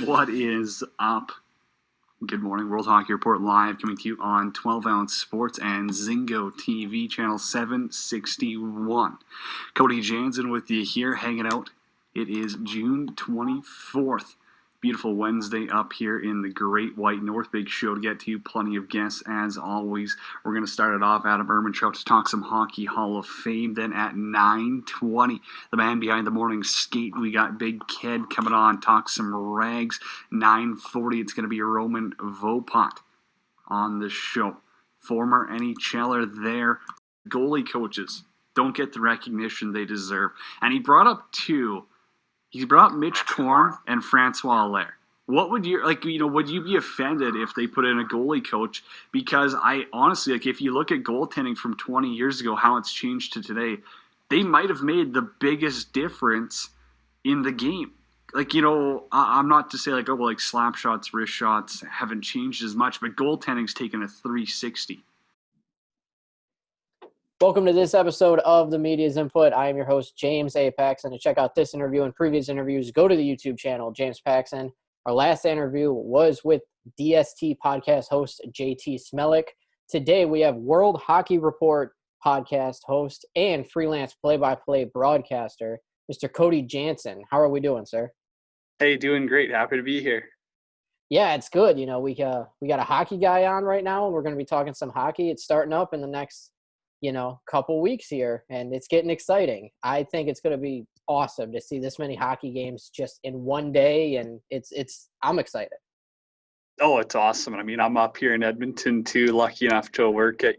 What is up? Good morning. World Hockey Report live coming to you on 12-ounce Sports and Zingo TV channel 761. Cody Janzen with you here, hanging out. It is June 24th. Beautiful Wednesday up here in the Great White North. Big show to get to. Plenty of guests as always. We're going to start it off. Adam Ermantrout to talk some Hockey Hall of Fame. Then at 9:20, the man behind the morning skate. We got Big Ked coming on. Talk some Rags. 9:40, it's going to be Roman Vopot on the show. Former NHLer there. Goalie coaches don't get the recognition they deserve. And he brought up two. He brought Mitch Korn and Francois Allaire. What would you, would you be offended if they put in a goalie coach? Because I honestly, if you look at goaltending from 20 years ago, how it's changed to today, they might have made the biggest difference in the game. I'm not to say slap shots, wrist shots haven't changed as much, but goaltending's taken a 360. Welcome to this episode of The Media's Input. I am your host, James A. Paxson. To check out this interview and previous interviews, go to the YouTube channel, James Paxson. Our last interview was with DST podcast host, JT Smelik. Today, we have World Hockey Report podcast host and freelance play-by-play broadcaster, Mr. Cody Janzen. How are we doing, sir? Hey, doing great. Happy to be here. Yeah, it's good. We got a hockey guy on right now, and we're going to be talking some hockey. It's starting up in the next couple weeks here, and it's getting exciting. I think it's going to be awesome to see this many hockey games just in one day, and I'm excited. Oh, it's awesome. I mean, I'm up here in Edmonton too, lucky enough to work at,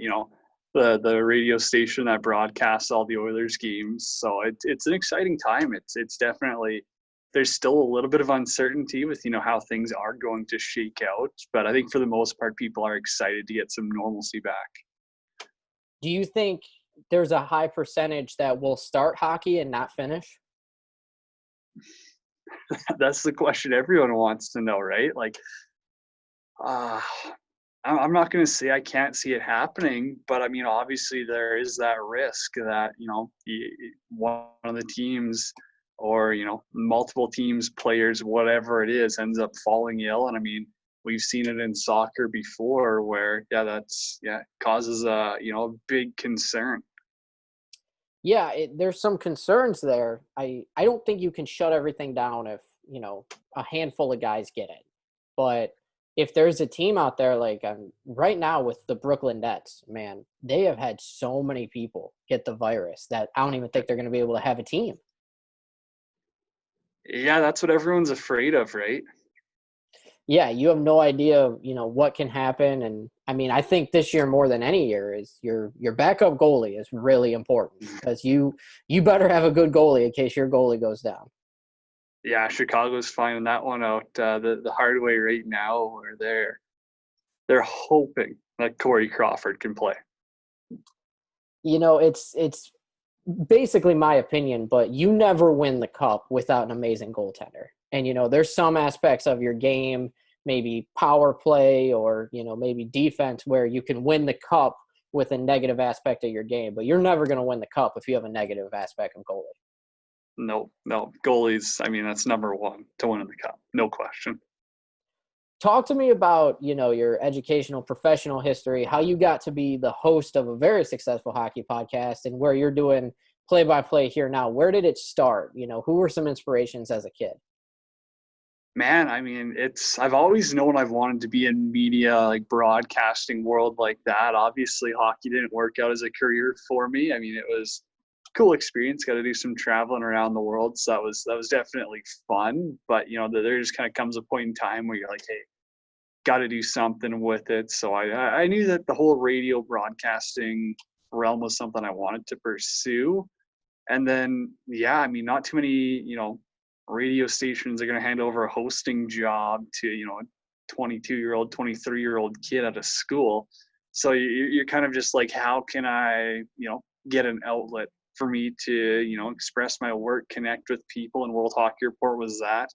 the radio station that broadcasts all the Oilers games. So it's an exciting time. It's definitely, there's still a little bit of uncertainty with, how things are going to shake out, but I think for the most part, people are excited to get some normalcy back. Do you think there's a high percentage that will start hockey and not finish? That's the question everyone wants to know, right? I'm not going to say I can't see it happening, but I mean, obviously there is that risk that, one of the teams or, multiple teams, players, whatever it is, ends up falling ill. And I mean, we've seen it in soccer before where, causes a big concern. Yeah, there's some concerns there. I don't think you can shut everything down if, a handful of guys get it. But if there's a team out there right now with the Brooklyn Nets, man, they have had so many people get the virus that I don't even think they're going to be able to have a team. Yeah, that's what everyone's afraid of, right? Yeah, you have no idea, what can happen. And I mean, I think this year more than any year is your backup goalie is really important because you better have a good goalie in case your goalie goes down. Yeah, Chicago's finding that one out the hard way right now, where they're hoping that Corey Crawford can play. It's basically my opinion, but you never win the cup without an amazing goaltender. And, there's some aspects of your game, maybe power play or, maybe defense where you can win the cup with a negative aspect of your game. But you're never going to win the cup if you have a negative aspect of goalie. No. Goalies, I mean, that's number one to win the cup. No question. Talk to me about, your educational, professional history, how you got to be the host of a very successful hockey podcast and where you're doing play-by-play here now. Where did it start? Who were some inspirations as a kid? Man, I mean, I've always known I've wanted to be in media, broadcasting world like that. Obviously, hockey didn't work out as a career for me. I mean, it was a cool experience. Got to do some traveling around the world. So that was definitely fun. But, there just kind of comes a point in time where you're like, hey, got to do something with it. So I knew that the whole radio broadcasting realm was something I wanted to pursue. And then, not too many, radio stations are going to hand over a hosting job to, a 22-year-old, 23-year-old kid at a school. So you're kind of just like, how can I, get an outlet for me to, express my work, connect with people, and World Hockey Report was that.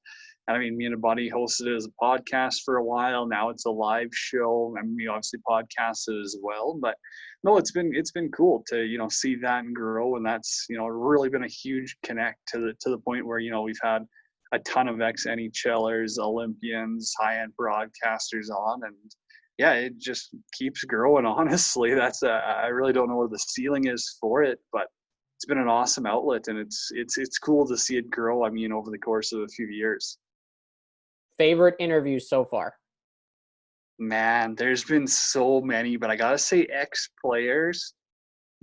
And I mean, me and a buddy hosted it as a podcast for a while. Now it's a live show. I mean, we obviously podcast it as well, but no, it's been cool to, see that and grow. And that's, really been a huge connect to the point where, we've had a ton of ex-NHLers, Olympians, high-end broadcasters on, and yeah, it just keeps growing. Honestly, I really don't know where the ceiling is for it, but it's been an awesome outlet, and it's cool to see it grow. I mean, over the course of a few years. Favorite interviews so far? Man, there's been so many, but I gotta say, ex-players.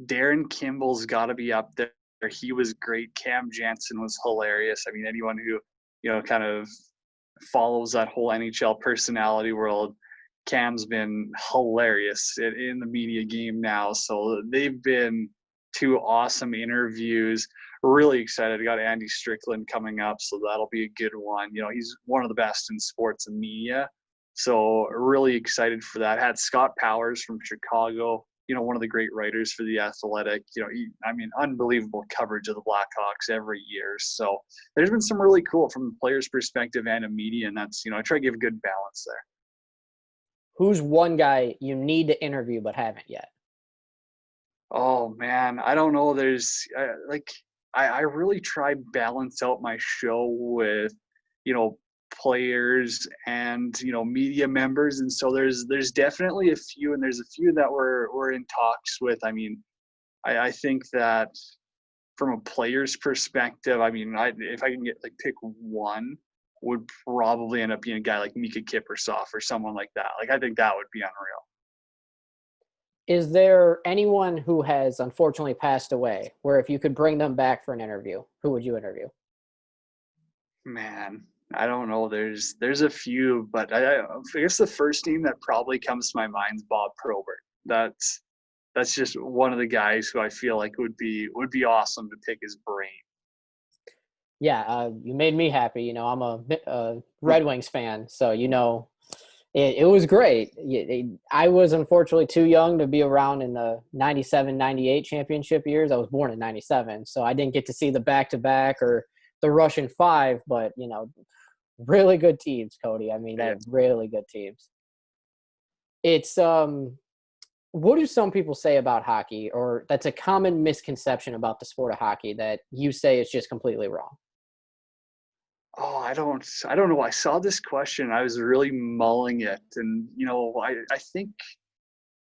Darren Kimball's got to be up there. He was great. Cam Janzen was hilarious. I mean, anyone who kind of follows that whole NHL personality world, Cam's been hilarious in the media game now. So they've been two awesome interviews. Really excited. I got Andy Strickland coming up, so that'll be a good one. He's one of the best in sports and media. So really excited for that. Had Scott Powers from Chicago, one of the great writers for The Athletic. Unbelievable coverage of the Blackhawks every year. So there's been some really cool from the player's perspective and a media, and that's, I try to give a good balance there. Who's one guy you need to interview but haven't yet? Oh man, I don't know. There's I really try balance out my show with, players and, media members. And so there's definitely a few, and there's a few that we're in talks with. I mean, I think that from a player's perspective, if I can pick one, would probably end up being a guy like Mika Kiprusoff or someone like that. I think that would be unreal. Is there anyone who has unfortunately passed away where if you could bring them back for an interview, who would you interview? Man, I don't know. There's a few, but I guess the first name that probably comes to my mind is Bob Probert. That's just one of the guys who I feel like would be awesome to pick his brain. Yeah, you made me happy. I'm a Red Wings fan, so it was great. I was unfortunately too young to be around in the 97, 98 championship years. I was born in 97, so I didn't get to see the back-to-back or the Russian Five, but, really good teams, Cody. They're really good teams. It's what do some people say about hockey, or that's a common misconception about the sport of hockey that you say is just completely wrong? Oh, I don't know. I saw this question. I was really mulling it, and I think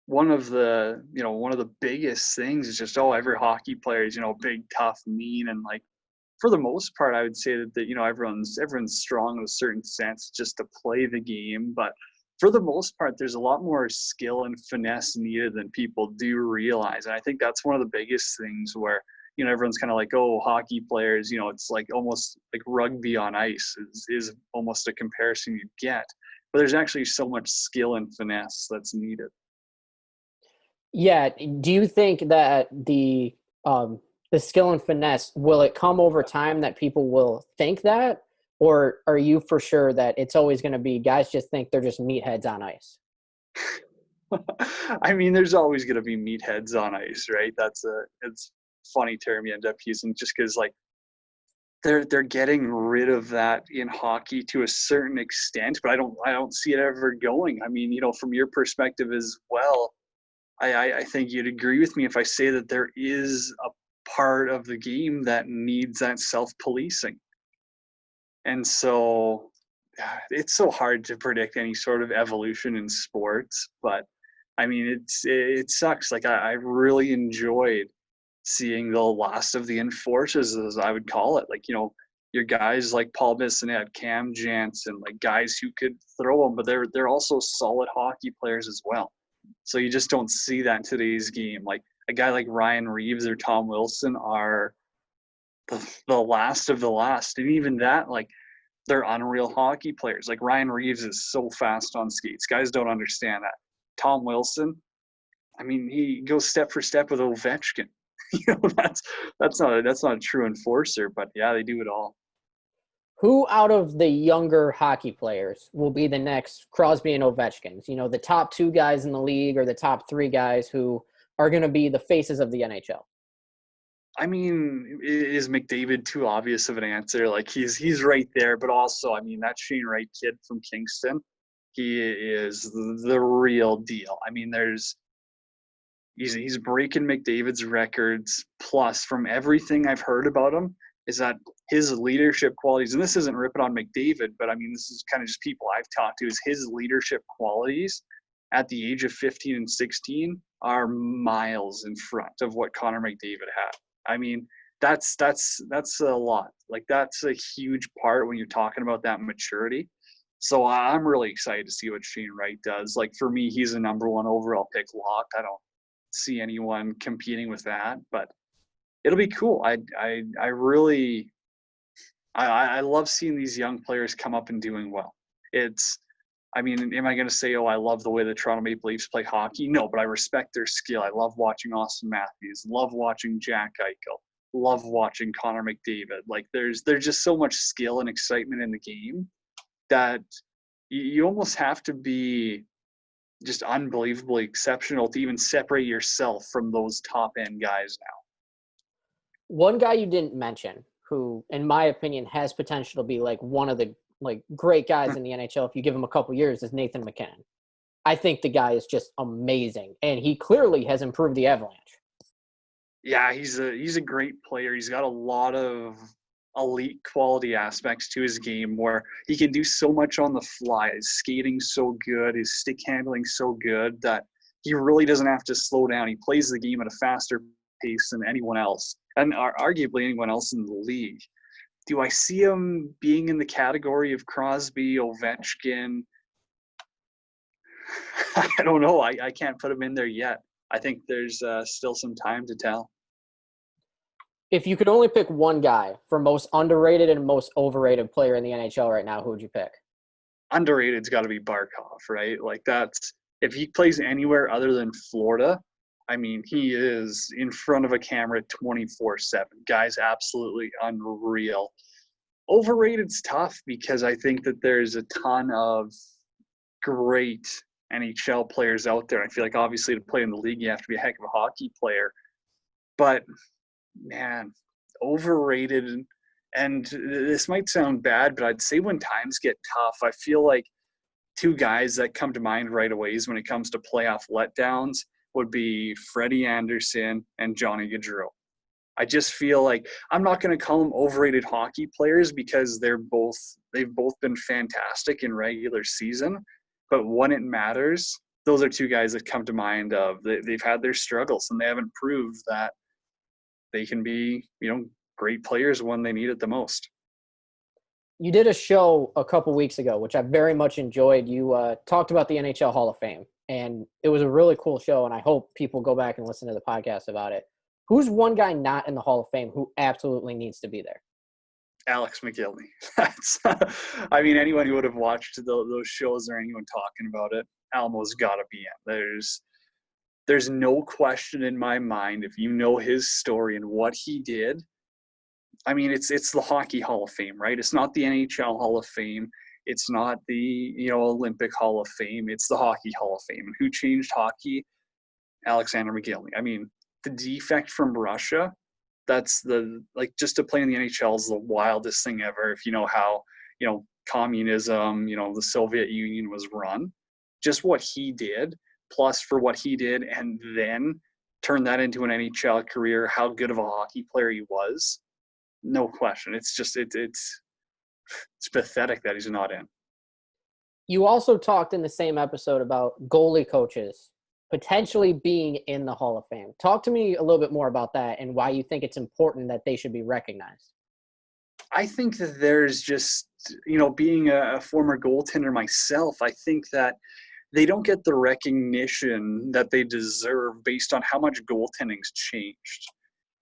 one of the biggest things is just every hockey player is big, tough, mean, and for the most part, I would say that everyone's strong in a certain sense just to play the game, but for the most part, there's a lot more skill and finesse needed than people do realize, and I think that's one of the biggest things where everyone's kind of like, oh, hockey players, it's almost like rugby on ice is almost a comparison you get. But there's actually so much skill and finesse that's needed. Yeah. Do you think that the skill and finesse, will it come over time that people will think that? Or are you for sure that it's always going to be guys just think they're just meatheads on ice? There's always going to be meatheads on ice, right? It's funny term you end up using just because they're getting rid of that in hockey to a certain extent, but I don't see it ever going. From your perspective as well, I think you'd agree with me if I say that there is a part of the game that needs that self-policing. And so it's so hard to predict any sort of evolution in sports, but it sucks. I really enjoyed seeing the last of the enforcers, as I would call it. Your guys like Paul Bissonnette, Cam Janzen, guys who could throw them, but they're also solid hockey players as well. So you just don't see that in today's game. A guy like Ryan Reeves or Tom Wilson are the last of the last, and even that, they're unreal hockey players. Ryan Reeves is so fast on skates. Guys don't understand that. Tom Wilson, he goes step for step with Ovechkin. That's not a true enforcer, but yeah, they do it all. Who out of the younger hockey players will be the next Crosby and Ovechkins? The top two guys in the league or the top three guys who are going to be the faces of the NHL? Is McDavid too obvious of an answer? He's right there, but also, that Shane Wright kid from Kingston, he is the real deal. He's breaking McDavid's records. Plus, from everything I've heard about him, is that his leadership qualities, and this isn't ripping on McDavid, but I mean, this is kind of just people I've talked to, is his leadership qualities at the age of 15 and 16 are miles in front of what Connor McDavid had. I mean, that's a lot. Like, that's a huge part when you're talking about that maturity. So I'm really excited to see what Shane Wright does. Like, for me, he's a number 1 overall pick lock. I don't see anyone competing with that, but it'll be cool. I really I love seeing these young players come up and doing well. I mean, am I going to say, oh, I love the way the Toronto Maple Leafs play hockey? No, but I respect their skill. I love watching Austin Matthews, love watching Jack Eichel, love watching Connor McDavid. Like, there's just so much skill and excitement in the game that you almost have to be just unbelievably exceptional to even separate yourself from those top end guys now. One guy you didn't mention, who, in my opinion, has potential to be like one of the like great guys in the NHL if you give him a couple years, is Nathan McKinnon. I think the guy is just amazing, and he clearly has improved the Avalanche. Yeah, he's a great player. He's got a lot of elite quality aspects to his game where he can do so much on the fly. His skating so good, his stick handling so good that he really doesn't have to slow down. He plays the game at a faster pace than anyone else, and arguably anyone else in the league. Do I see him being in the category of Crosby, Ovechkin? I don't know. I can't put him in there yet. I think there's still some time to tell. If you could only pick one guy for most underrated and most overrated player in the NHL right now, who would you pick? Underrated's got to be Barkov, right? Like, that's, if he plays anywhere other than Florida, I mean, he is in front of a camera 24/7. Guy's absolutely unreal. Overrated's tough because I think that there's a ton of great NHL players out there. I feel like obviously to play in the league, you have to be a heck of a hockey player. But, man, overrated, and this might sound bad, but I'd say when times get tough, I feel like 2 guys that come to mind right away is when it comes to playoff letdowns would be Freddie Anderson and Johnny Gaudreau. I just feel like I'm not going to call them overrated hockey players because they've both been fantastic in regular season, but when it matters, those are 2 guys that come to mind of they've had their struggles and they haven't proved that they can be, great players when they need it the most. You did a show a couple weeks ago, which I very much enjoyed. You talked about the NHL Hall of Fame, and it was a really cool show, and I hope people go back and listen to the podcast about it. Who's one guy not in the Hall of Fame who absolutely needs to be there? Alex McGillney. That's, I mean, anyone who would have watched those shows or anyone talking about it, Almo's got to be in. There's no question in my mind, if you know his story and what he did. I mean, it's the Hockey Hall of Fame, right? It's not the NHL Hall of Fame. It's not the Olympic Hall of Fame. It's the Hockey Hall of Fame. And who changed hockey? Alexander McGillney. I mean, the defect from Russia, that's just to play in the NHL is the wildest thing ever. If you know how, communism, the Soviet Union was run, just what he did, plus for what he did, and then turn that into an NHL career, how good of a hockey player he was, no question. It's just, it's pathetic that he's not in. You also talked in the same episode about goalie coaches potentially being in the Hall of Fame. Talk to me a little bit more about that and why you think it's important that they should be recognized. I think that there's just, being a former goaltender myself, I think that they don't get the recognition that they deserve based on how much goaltending's changed.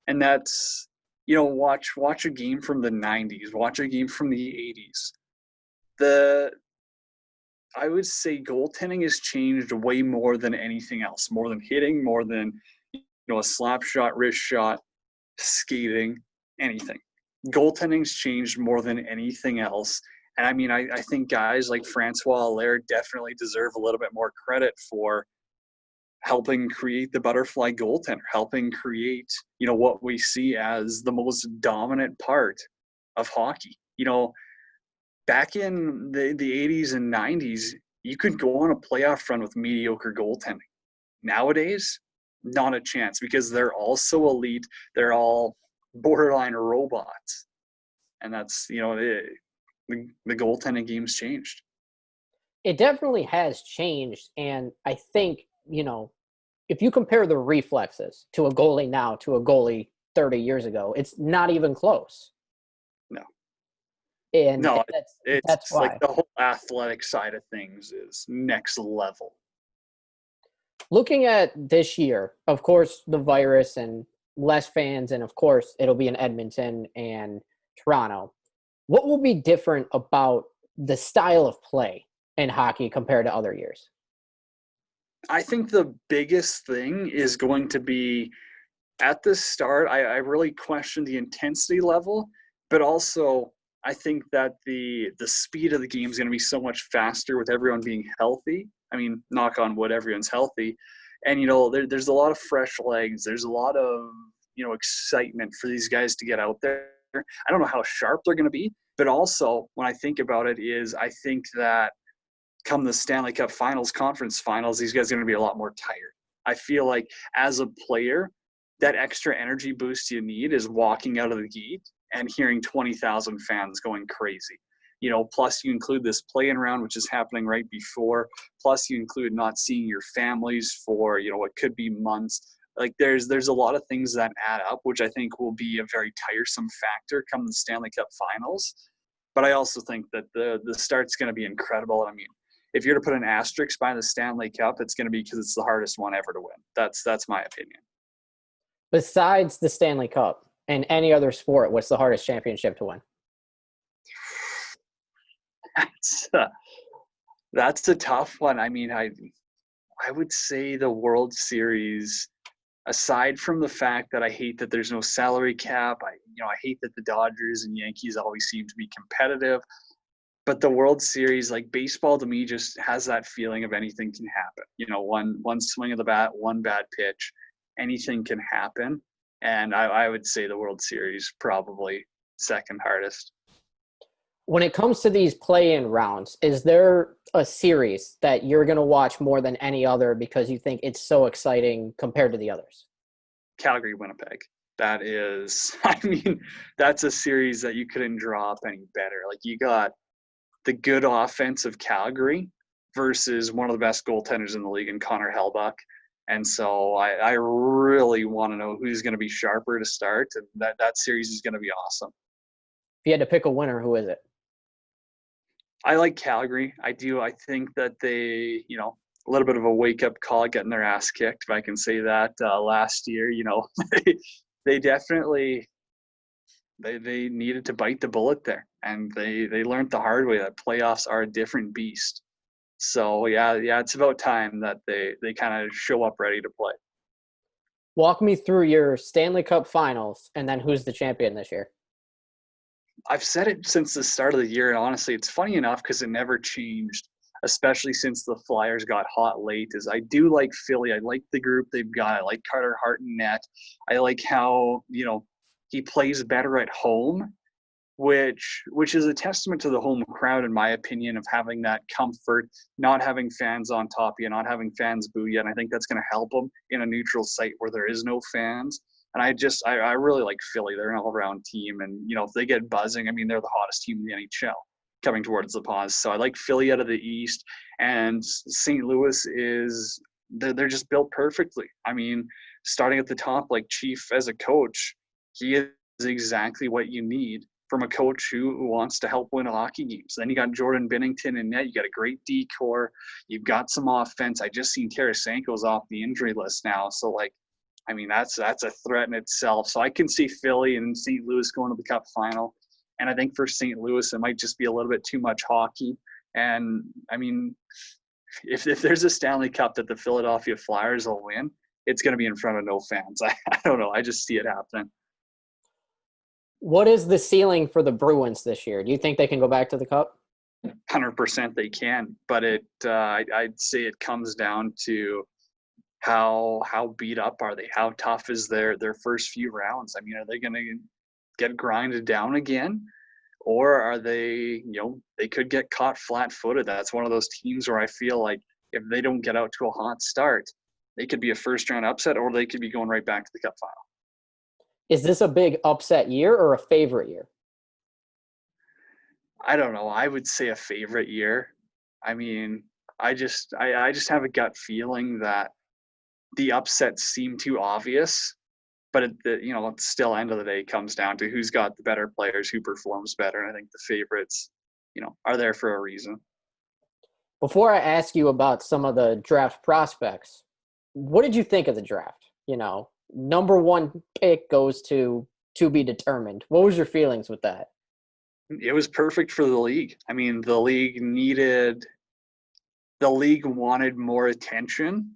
And that's, watch a game from the 90s, watch a game from the 80s. I would say goaltending has changed way more than anything else, more than hitting, more than, a slap shot, wrist shot, skating, anything. Goaltending's changed more than anything else. And I mean, I think guys like Francois Allaire definitely deserve a little bit more credit for helping create the butterfly goaltender, helping create, what we see as the most dominant part of hockey. Back in the 80s and 90s, you could go on a playoff run with mediocre goaltending. Nowadays, not a chance because they're all so elite. They're all borderline robots. And that's, the goaltending game's changed. It definitely has changed, and I think, if you compare the reflexes to a goalie now to a goalie 30 years ago, it's not even close. No. And No, that's it's like why. the whole athletic side of things is next level. Looking at this year, of course, the virus and less fans, and of course, it'll be in Edmonton and Toronto. What will be different about the style of play in hockey compared to other years? I think the biggest thing is going to be at the start, I really questioned the intensity level, but also I think that the speed of the game is going to be so much faster with everyone being healthy. I mean, knock on wood, everyone's healthy. And, there's a lot of fresh legs. There's a lot of, excitement for these guys to get out there. I don't know how sharp they're going to be, but also when I think about it is I think that come the Stanley Cup Finals, Conference Finals, these guys are going to be a lot more tired. I feel like as a player, that extra energy boost you need is walking out of the gate and hearing 20,000 fans going crazy. Plus you include this play-in round, which is happening right before. Plus you include not seeing your families for, what could be months. Like there's a lot of things that add up, which I think will be a very tiresome factor come the Stanley Cup Finals. But I also think that the start's going to be incredible. I mean, if you're to put an asterisk by the Stanley Cup, it's going to be because it's the hardest one ever to win. That's my opinion. Besides the Stanley Cup and any other sport, what's the hardest championship to win? That's a tough one. I mean, I would say the World Series, aside from the fact that I hate that there's no salary cap, I hate that the Dodgers and Yankees always seem to be competitive. But the World Series, like baseball to me, just has that feeling of anything can happen. One swing of the bat, one bad pitch, anything can happen. And I would say the World Series probably second hardest. When it comes to these play-in rounds, is there a series that you're going to watch more than any other because you think it's so exciting compared to the others? Calgary, Winnipeg. That is, I mean, that's a series that you couldn't draw up any better. Like you got the good offense of Calgary versus one of the best goaltenders in the league in Connor Hellebuyck. And so I really want to know who's going to be sharper to start. And that series is going to be awesome. If you had to pick a winner, who is it? I like Calgary. I do. I think that they, a little bit of a wake-up call getting their ass kicked, if I can say that, last year. They definitely they needed to bite the bullet there, and they learned the hard way that playoffs are a different beast. So yeah, it's about time that they kind of show up ready to play. Walk me through your Stanley Cup Finals, and then who's the champion this year? I've said it since the start of the year, and honestly, it's funny enough because it never changed, especially since the Flyers got hot late, is I do like Philly. I like the group they've got. I like Carter Hart and net. I like how, he plays better at home, which is a testament to the home crowd, in my opinion, of having that comfort, not having fans on top of you, not having fans boo you. And I think that's going to help them in a neutral site where there is no fans. And I really like Philly. They're an all-around team. And, if they get buzzing, I mean, they're the hottest team in the NHL coming towards the pause. So I like Philly out of the East. And St. Louis they're just built perfectly. I mean, starting at the top, like Chief as a coach, he is exactly what you need from a coach who wants to help win hockey games. Then you got Jordan Binnington in net. You got a great decor. You've got some offense. I just seen Tarasenko's off the injury list now. So, that's a threat in itself. So I can see Philly and St. Louis going to the Cup final. And I think for St. Louis, it might just be a little bit too much hockey. And, I mean, if there's a Stanley Cup that the Philadelphia Flyers will win, it's going to be in front of no fans. I don't know. I just see it happening. What is the ceiling for the Bruins this year? Do you think they can go back to the Cup? 100% they can. But I'd say it comes down to how beat up are they? How tough is their first few rounds? I mean, are they going to get grinded down again? Or are they, they could get caught flat-footed. That's one of those teams where I feel like if they don't get out to a hot start, they could be a first-round upset, or they could be going right back to the Cup final. Is this a big upset year or a favorite year? I don't know. I would say a favorite year. I mean, I just have a gut feeling that the upsets seem too obvious, but at the it's still end of the day comes down to who's got the better players, who performs better, and I think the favorites, are there for a reason. Before I ask you about some of the draft prospects, what did you think of the draft? Number one pick goes to be determined. What was your feelings with that? It was perfect for the league. I mean, the league wanted more attention,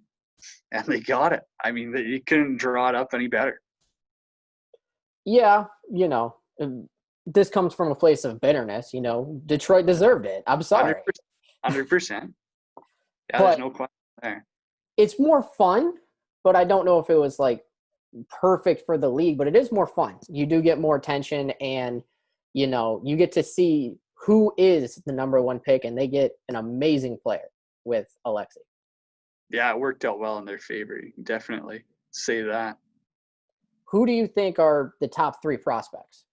and they got it. I mean, you couldn't draw it up any better. Yeah, this comes from a place of bitterness. Detroit deserved it. I'm sorry. 100%. 100%. Yeah, there's But no question there. it's more fun, but I don't know if it was like perfect for the league, but it is more fun. You do get more attention, and you get to see who is the number one pick, and they get an amazing player with Alexi. Yeah, it worked out well in their favor. You can definitely say that. Who do you think are the top three prospects?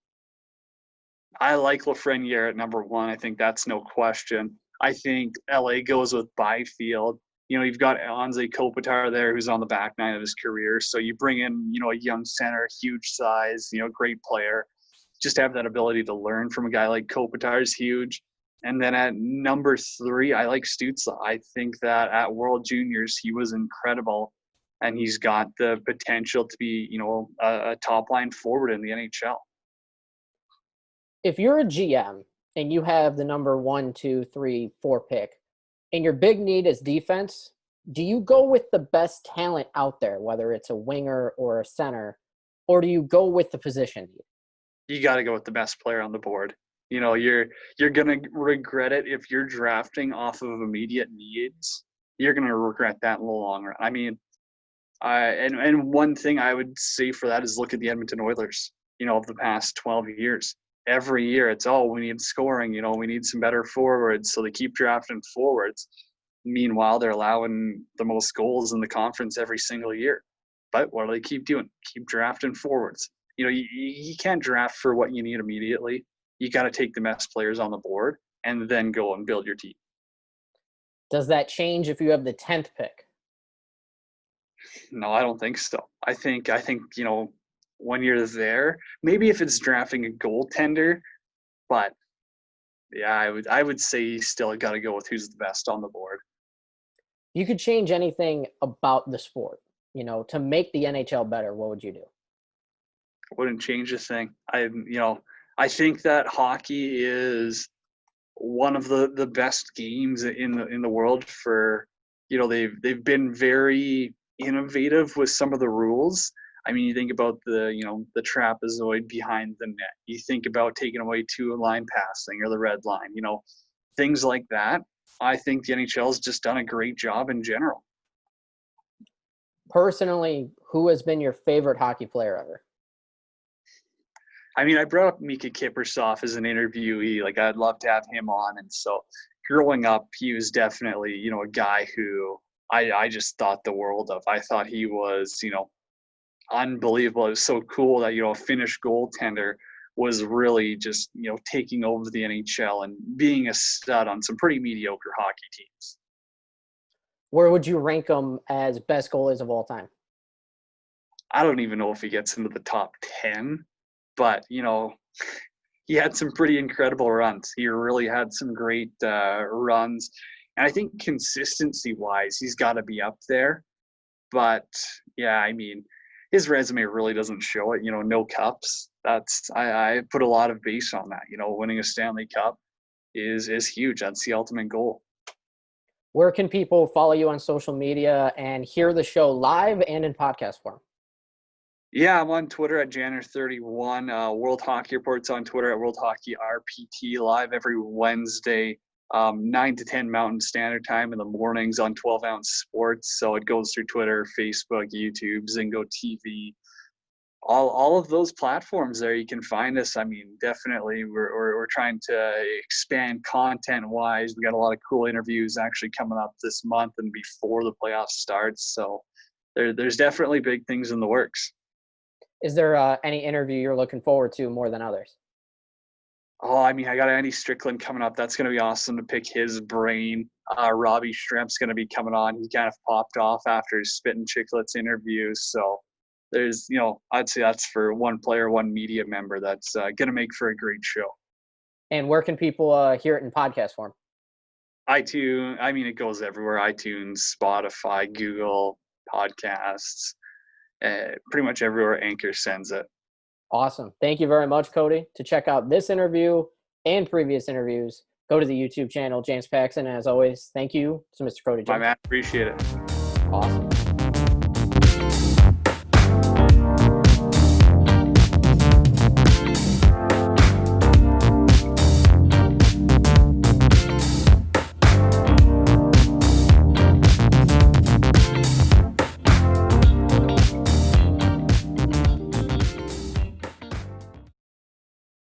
I like Lafreniere at number one. I think that's no question. I think LA goes with Byfield. You've got Anze Kopitar there, who's on the back nine of his career. So you bring in, a young center, huge size, great player. Just have that ability to learn from a guy like Kopitar is huge. And then at number three, I like Stützle. I think that at World Juniors, he was incredible. And he's got the potential to be, a top line forward in the NHL. If you're a GM and you have the number 1, 2, 3, 4 pick, and your big need is defense, do you go with the best talent out there, whether it's a winger or a center, or do you go with the position need? You got to go with the best player on the board. You're gonna regret it if you're drafting off of immediate needs. You're gonna regret that in the long run. I mean, and one thing I would say for that is look at the Edmonton Oilers. Of the past 12 years, every year it's we need scoring. We need some better forwards, so they keep drafting forwards. Meanwhile, they're allowing the most goals in the conference every single year. But what do they keep doing? Keep drafting forwards. You can't draft for what you need immediately. You got to take the best players on the board and then go and build your team. Does that change if you have the 10th pick? No, I don't think so. I think when you're there, maybe if it's drafting a goaltender, but yeah, I would say you still got to go with who's the best on the board. You could change anything about the sport, to make the NHL better. What would you do? Wouldn't change a thing. I think that hockey is one of the best games in the world for, they've been very innovative with some of the rules. I mean, you think about the trapezoid behind the net. You think about taking away two-line passing or the red line, things like that. I think the NHL has just done a great job in general. Personally, who has been your favorite hockey player ever? I mean, I brought up Mika Kiprusoff as an interviewee. Like, I'd love to have him on. And so growing up, he was definitely, a guy who I just thought the world of. I thought he was, unbelievable. It was so cool that, a Finnish goaltender was really just, taking over the NHL and being a stud on some pretty mediocre hockey teams. Where would you rank him as best goalies of all time? I don't even know if he gets into the top 10, but, he had some pretty incredible runs. He really had some great runs. And I think consistency-wise, he's got to be up there. But, yeah, I mean, his resume really doesn't show it. No cups. I put a lot of base on that. Winning a Stanley Cup is huge. That's the ultimate goal. Where can people follow you on social media and hear the show live and in podcast form? Yeah, I'm on Twitter at Janner31. World Hockey Report's on Twitter at World Hockey RPT, live every Wednesday, 9 to 10 Mountain Standard Time in the mornings on 12 Ounce Sports. So it goes through Twitter, Facebook, YouTube, Zingo TV, all of those platforms there. You can find us. I mean, definitely we're trying to expand content-wise. We got a lot of cool interviews actually coming up this month and before the playoffs starts. So there's definitely big things in the works. Is there any interview you're looking forward to more than others? Oh, I mean, I got Andy Strickland coming up. That's going to be awesome to pick his brain. Robbie Shrimp's going to be coming on. He kind of popped off after his Spit and Chicklets interviews. So there's, I'd say that's for one player, one media member. That's going to make for a great show. And where can people hear it in podcast form? iTunes. I mean, it goes everywhere. iTunes, Spotify, Google, podcasts, pretty much everywhere Anchor sends it. Awesome. Thank you very much, Cody. To check out this interview and previous interviews, go to the YouTube channel, James Paxson. As always, thank you to Mr. Cody Janzen. My man, appreciate it. Awesome.